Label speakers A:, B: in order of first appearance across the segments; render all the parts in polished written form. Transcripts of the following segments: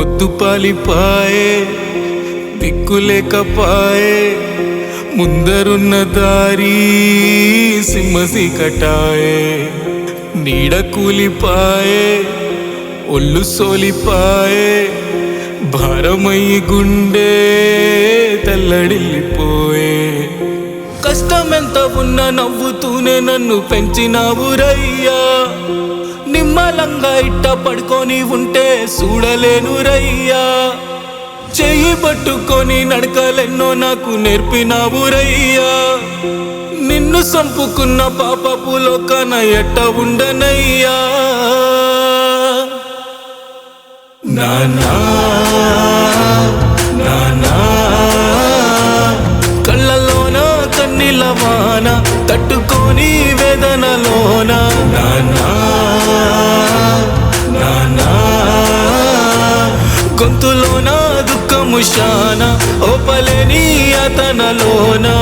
A: పొద్దు పాలిపాయే దిక్కులేకపాయే ముందరున్న దారి సింహసి కటాయే నీడ కూలిపాయే ఒళ్ళు సోలిపాయే భారమయ్యి గుండె తెల్లడిల్లిపోయే కష్టమెంత ఉన్నా నవ్వుతూనే నన్ను పెంచినావురయ్యా నిమ్మలంగా ఇట్ట పడుకొని ఉంటే చూడలేను రయ్యా చెయ్యి పట్టుకొని నడకలెన్నో నాకు నేర్పినావురయ్యా నిన్ను సంపుకున్న పాపపు లోకాన ఎట్ట ఉండనయ్యా నానా నానా కళ్ళలోన కన్నీల వాన తట్టుకొని వేదనలోన నానా నానా గొంతులోన దుఃఖము శాన ఓపలేని అతనలోనా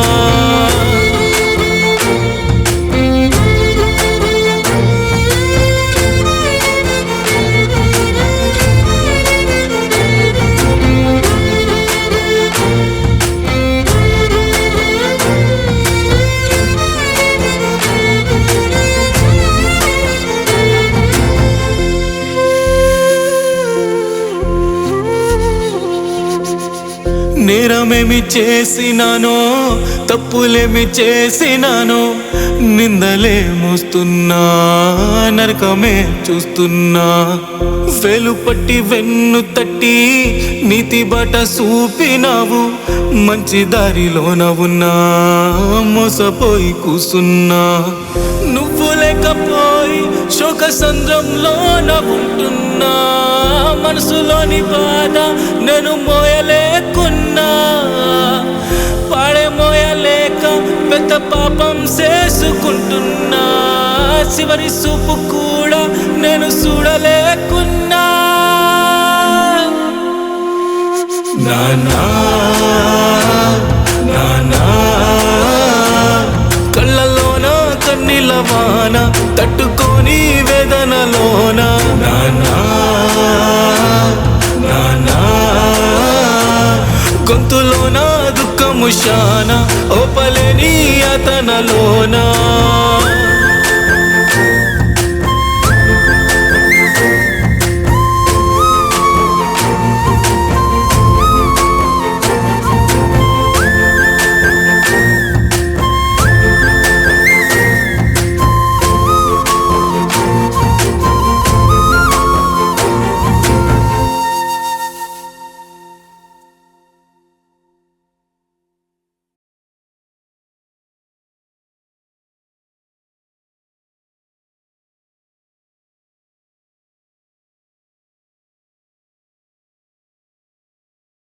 A: నేరమేమి చేసినానో తప్పులేమి చేసినానో నిందలే మోస్తున్నా నరకమే చూస్తున్నా వేలు పట్టి వెన్ను తట్టి నీతి బాట చూపినావు మంచి దారిలోన ఉన్నా మోసపోయి కూసున్నా నువ్వు లేకపోయి శోక సంద్రంలోన ఉంటున్నా మనసులోని బాధ నేను మోయలేకున్నా పాడే మోయలేక పెద్ద పాపం చేసుకుంటున్నా చివరి చూపు కూడా నేను చూడలేకున్నా నానా నానా కళ్ళలోన కన్నీల వాన తట్టుకొని వేదనలోన నానా నానా గొంతులోన దుఃఖము శాన ఓపలేని అతనలోనా